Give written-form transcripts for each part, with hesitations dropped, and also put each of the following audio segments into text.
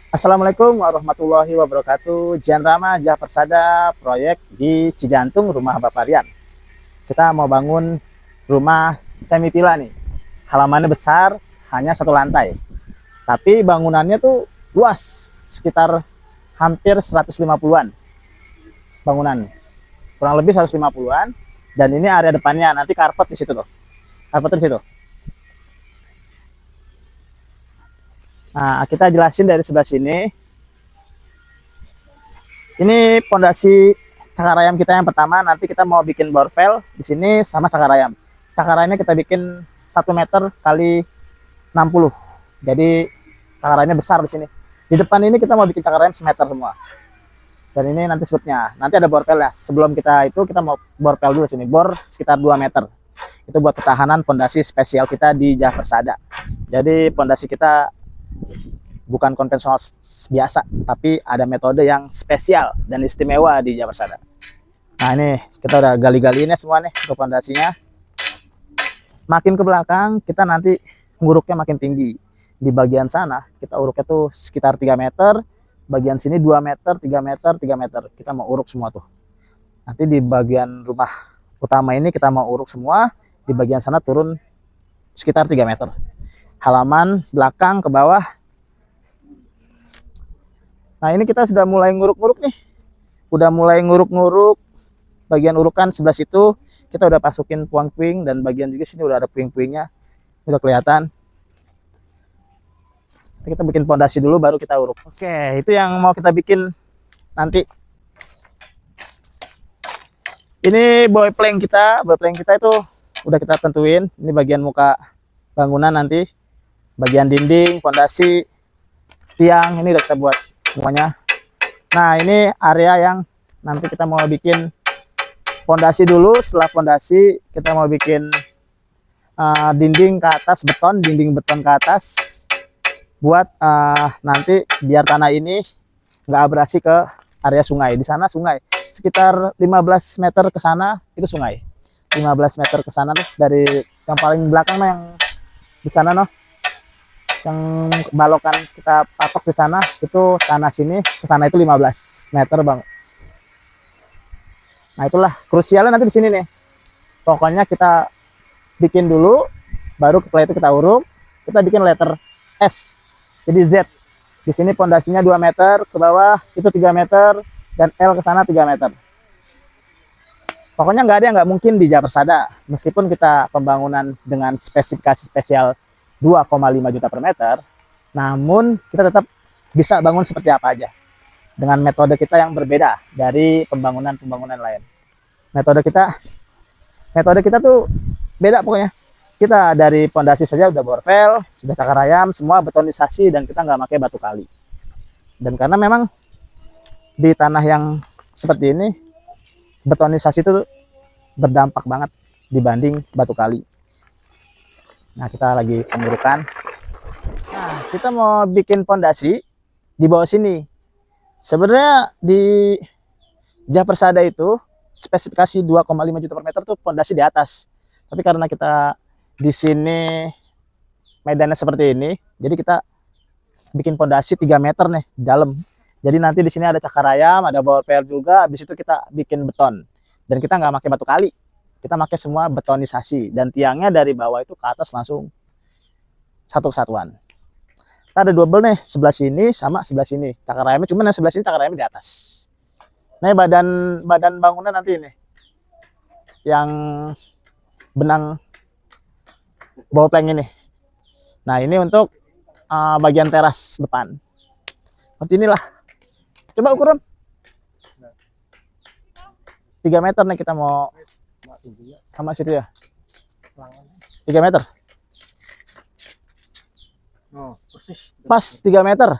Assalamualaikum warahmatullahi wabarakatuh. Jian Rama Jah Persada proyek di Cijantung rumah Bapak Rian. Kita mau bangun rumah semi villa nih. Halamannya besar, hanya satu lantai. Tapi bangunannya tuh luas, sekitar hampir 150-an bangunan. Kurang lebih 150-an. Dan ini area depannya, nanti karpet di situ tuh. Karpet di situ. Nah, kita jelasin dari sebelah sini. Ini pondasi cakar ayam kita yang pertama. Nanti kita mau bikin borvel di sini sama cakar ayam. Cakar ayamnya kita bikin 1 meter kali 60. Jadi cakar ayamnya besar di sini. Di depan ini kita mau bikin cakar ayam semeter semua. Dan ini nanti slopnya. Nanti ada borvel ya. Sebelum kita mau borvel dulu sini. Bor sekitar 2 meter. Itu buat ketahanan pondasi spesial kita di Jah Persada. Jadi pondasi kita bukan konvensional biasa, tapi ada metode yang spesial dan istimewa di Jah Persada. Nah ini kita udah gali-gali ini semua nih untuk fondasinya. Makin ke belakang kita nanti nguruknya makin tinggi. Di bagian sana kita uruknya tuh sekitar 3 meter, bagian sini 2 meter, 3 meter, 3 meter. Kita mau uruk semua tuh. Nanti di bagian rumah utama ini kita mau uruk semua, di bagian sana turun sekitar 3 meter. Halaman belakang ke bawah. Nah ini kita sudah mulai nguruk-nguruk nih. Udah mulai nguruk-nguruk. Bagian urukan sebelah situ kita udah masukin puing-puing. Dan bagian juga sini udah ada puing-puingnya. Udah kelihatan. Kita bikin pondasi dulu baru kita uruk. Oke, itu yang mau kita bikin nanti. Ini boy plank kita. Boy plank kita itu udah kita tentuin. Ini bagian muka bangunan nanti. Bagian dinding, pondasi, tiang. Ini udah kita buat semuanya. Nah ini area yang nanti kita mau bikin pondasi dulu. Setelah pondasi kita mau bikin dinding ke atas beton, dinding beton ke atas buat nanti biar tanah ini nggak abrasi ke area sungai. Di sana sungai sekitar 15 meter ke sana itu sungai. 15 meter ke sana tuh dari yang paling belakang yang di sana yang balokan kita patok di sana itu tanah sini ke sana itu 15 meter bang. Nah itulah krusialnya nanti di sini nih. Pokoknya kita bikin dulu, baru setelah itu kita uruk, kita bikin letter S. Jadi Z. Di sini pondasinya 2 meter, ke bawah itu 3 meter dan L ke sana 3 meter. Pokoknya nggak ada yang nggak mungkin di Jah Persada. Meskipun kita pembangunan dengan spesifikasi spesial 2,5 juta per meter, namun kita tetap bisa bangun seperti apa aja dengan metode kita yang berbeda dari pembangunan lain. Metode kita tuh beda pokoknya. Kita dari pondasi saja udah borvel, sudah cakar ayam, semua betonisasi dan kita nggak pakai batu kali. Dan karena memang di tanah yang seperti ini betonisasi itu berdampak banget dibanding batu kali. Nah kita lagi pengurukan. Nah kita mau bikin pondasi di bawah sini. Sebenarnya di Jah Persada itu spesifikasi 2,5 juta per meter tuh pondasi di atas. Tapi karena kita di sini medannya seperti ini, jadi kita bikin pondasi 3 meter nih di dalam. Jadi nanti di sini ada cakar ayam, ada borvel juga. Habis itu kita bikin beton. Dan kita nggak pakai batu kali. Kita pakai semua betonisasi dan tiangnya dari bawah itu ke atas langsung satu kesatuan. Kita ada double nih, sebelah sini sama sebelah sini. Cakar ayamnya cuma yang sebelah sini cakar ayamnya di atas. Nah, badan bangunan nanti ini. Yang benang bawah plank ini. Nah, ini untuk bagian teras depan. Seperti inilah. Coba ukuran. 3 meter nih kita mau sama situ ya. 3 meter. Pas 3 meter.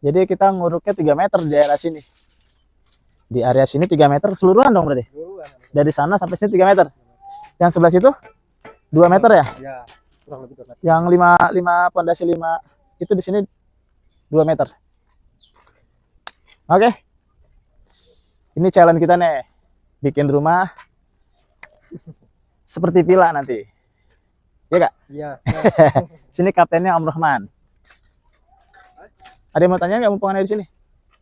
Jadi kita nguruknya 3 meter di area sini. Di area sini 3 meter keseluruhan dong berarti. Dari sana sampai sini 3 meter. Yang sebelah situ 2 meter ya? Ya, kurang lebih 2 meter. Yang 5 pondasi 5 itu di sini 2 meter. Oke. Ini challenge kita nih. Bikin rumah seperti villa nanti. Iya Kak? Iya. Sini kaptennya Om Rahman. Ada yang mau tanya nggak mumpung ada di sini?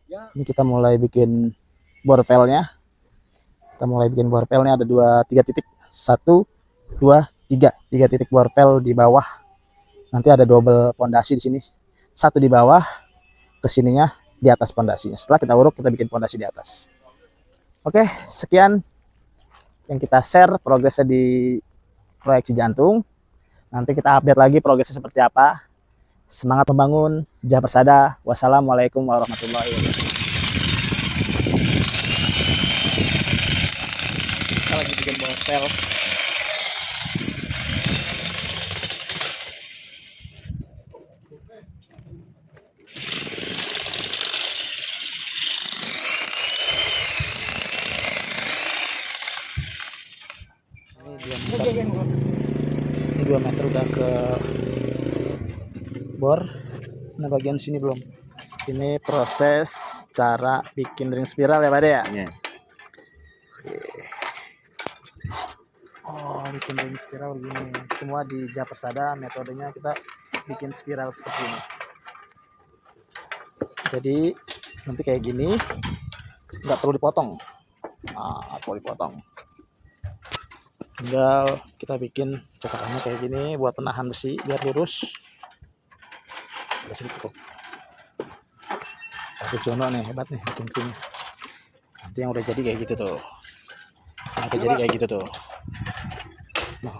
Ya. Ini kita mulai bikin borvelnya. Kita mulai bikin borvelnya ada 3 titik. 1, 2, 3. 3 titik borvel di bawah. Nanti ada double pondasi di sini. 1 di bawah, kesininya di atas pondasinya. Setelah kita uruk, kita bikin pondasi di atas. Oke, sekian yang kita share progresnya di proyek Cijantung. Nanti kita update lagi progresnya seperti apa. Semangat membangun, Jah Persada. Wassalamualaikum warahmatullahi wabarakatuh. Kita lagi bikin borvel. Ini 2 meter udah ke bor. Nah bagian sini belum. Ini proses cara bikin ring spiral ya Pak De ya? Iya. Oh, bikin ring spiral begini. Semua di Jah Persada metodenya kita bikin spiral seperti ini. Jadi nanti kayak gini, nggak perlu dipotong. Nah, perlu dipotong. Tinggal kita bikin cakarannya kayak gini buat penahan besi biar lurus. Sudah cukup. Pak Jono nih hebat nih bikin krimnya. Nanti yang udah jadi kayak gitu tuh. Yang udah jadi kayak gitu tuh. Nah,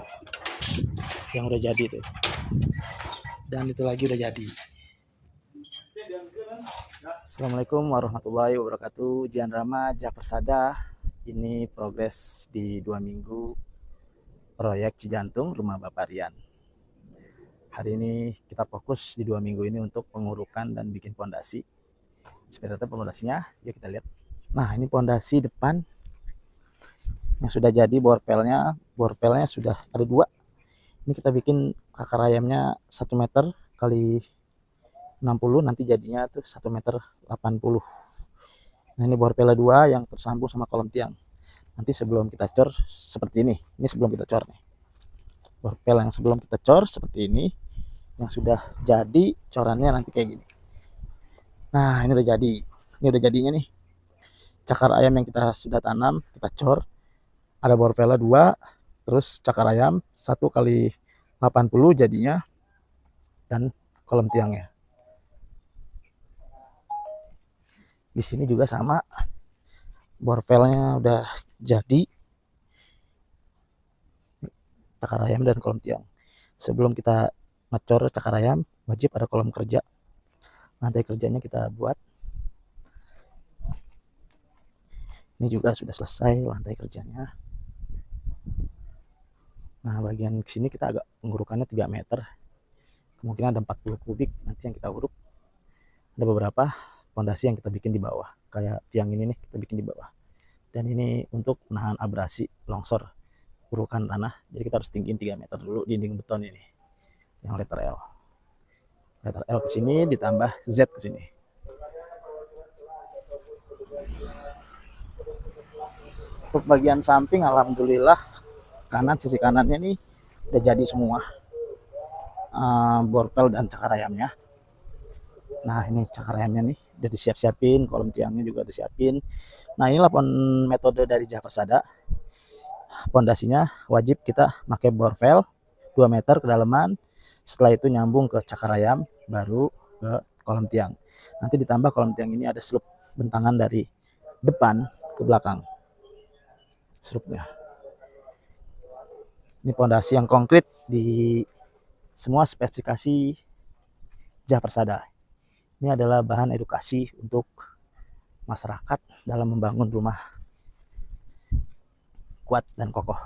yang udah jadi tuh. Dan itu lagi udah jadi. Assalamualaikum warahmatullahi wabarakatuh. Jian Rama, Jah Persada. Ini progres di 2 minggu proyek Cijantung Rumah Bapak Rian. Hari ini kita fokus di 2 minggu ini untuk pengurukan dan bikin pondasi. Seperti apa pondasinya? Yuk kita lihat. Nah ini pondasi depan yang sudah jadi borvelnya. Borvelnya sudah ada 2. Ini kita bikin akar ayamnya 1 meter kali 60, nanti jadinya tuh 1 meter 80. Nah ini borvelnya 2 yang tersambung sama kolom tiang. Nanti sebelum kita cor seperti ini sebelum kita cor nih. Borvel yang sebelum kita cor seperti ini, yang sudah jadi corannya nanti kayak gini. Nah ini udah jadi, ini udah jadinya nih. Cakar ayam yang kita sudah tanam, kita cor. Ada borvelnya 2, terus cakar ayam 1 kali 80 jadinya, dan kolom tiangnya. Di sini juga sama, borvelnya udah jadi, cakar ayam dan kolom tiang. Sebelum kita ngecor cakar ayam, wajib ada kolom kerja. Lantai kerjanya kita buat. Ini juga sudah selesai lantai kerjanya. Nah bagian sini kita agak pengurukannya 3 meter. Kemungkinan ada 40 kubik nanti yang kita uruk. Ada beberapa fondasi yang kita bikin di bawah. Kayak tiang ini nih kita bikin di bawah. Dan ini untuk menahan abrasi longsor urukan tanah. Jadi kita harus tinggiin 3 meter dulu dinding beton ini. Yang letter L. Letter L ke sini ditambah Z ke sini. Untuk bagian samping alhamdulillah kanan, sisi kanannya nih udah jadi semua. Borvel dan cakar ayamnya. Nah ini cakar ayamnya nih udah disiap-siapin, kolom tiangnya juga disiapin. Nah inilah metode dari Jah Persada. Pondasinya wajib kita pakai borvel 2 meter kedalaman. Setelah itu nyambung ke cakar ayam, baru ke kolom tiang. Nanti ditambah kolom tiang ini ada slope bentangan dari depan ke belakang. Slope-nya. Ini pondasi yang konkret di semua spesifikasi Jah Persada. Ini adalah bahan edukasi untuk masyarakat dalam membangun rumah kuat dan kokoh.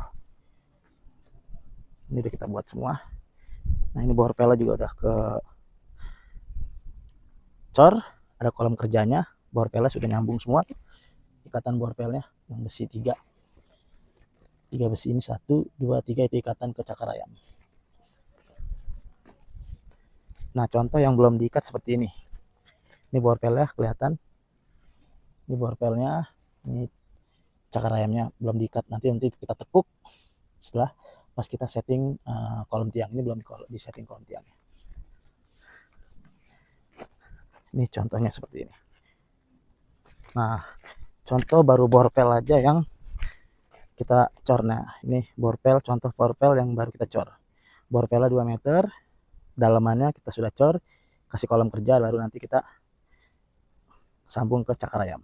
Ini udah kita buat semua. Nah ini borvelnya juga udah ke cor, ada kolom kerjanya, borvelnya sudah nyambung semua. Ikatan borvelnya yang besi 3 besi ini 1, 2, 3 itu ikatan ke cakar ayam. Nah contoh yang belum diikat seperti ini. Ini borvelnya kelihatan. Ini borvelnya, ini cakar ayamnya belum diikat. Nanti kita tekuk setelah pas kita setting kolom tiang. Ini belum di setting kolom tiangnya. Ini contohnya seperti ini. Nah, contoh baru borpel aja yang kita cor. Nah, ini borpel, contoh borpel yang baru kita cor. Borpelnya 2 meter, dalamannya kita sudah cor, kasih kolom kerja, baru nanti kita sambung ke cakar ayam.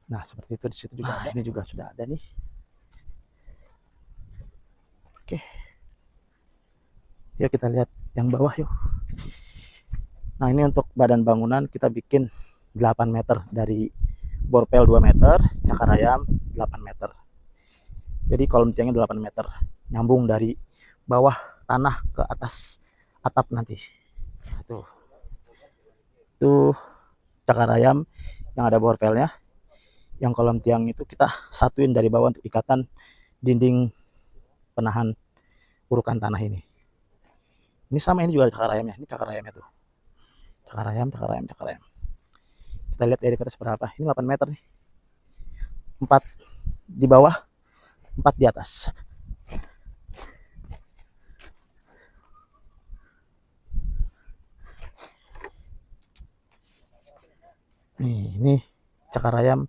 Nah, seperti itu. Di situ juga ada. Ini juga sudah ada nih. Oke. Yuk kita lihat yang bawah yuk. Nah, ini untuk badan bangunan kita bikin 8 meter dari borpel 2 meter, cakar ayam 8 meter. Jadi kolom tiangnya 8 meter, nyambung dari bawah tanah ke atas atap nanti. Nah, tuh cakar ayam yang ada borpelnya. Yang kolom tiang itu kita satuin dari bawah untuk ikatan dinding penahan urukan tanah ini. Ini sama, ini juga cakar ayamnya. Ini cakar ayamnya tuh. Cakar ayam. Kita lihat dari atas berapa. Ini 8 meter nih. 4 di bawah, 4 di atas. Nih, ini cakar ayam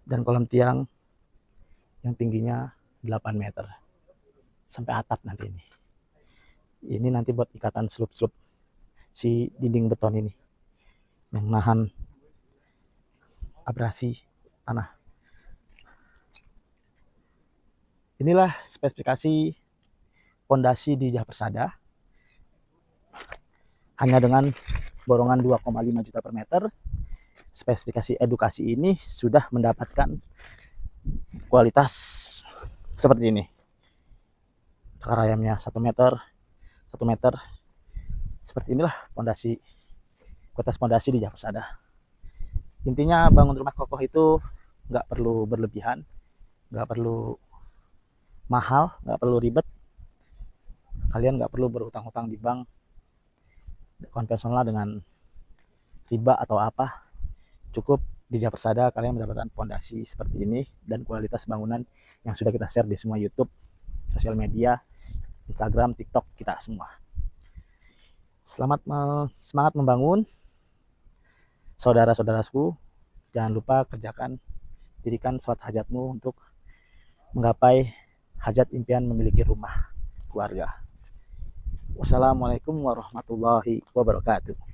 dan kolom tiang yang tingginya 8 meter. Sampai atap nanti ini. Ini nanti buat ikatan slup-slup si dinding beton ini. Yang nahan abrasi tanah. Inilah spesifikasi pondasi di Jah Persada. Hanya dengan borongan 2,5 juta per meter. Spesifikasi edukasi ini sudah mendapatkan kualitas seperti ini. Cakar ayamnya 1 meter. Seperti inilah pondasi, kualitas pondasi di Jah Persada. Intinya bangun rumah kokoh itu nggak perlu berlebihan, nggak perlu mahal, nggak perlu ribet. Kalian nggak perlu berhutang-hutang di bank konvensional dengan riba atau apa. Cukup di Jah Persada kalian mendapatkan pondasi seperti ini dan kualitas bangunan yang sudah kita share di semua YouTube, sosial media, Instagram, TikTok kita semua. Semangat membangun, saudara-saudaraku. Jangan lupa dirikan sholat hajatmu untuk menggapai hajat impian memiliki rumah keluarga. Wassalamualaikum warahmatullahi wabarakatuh.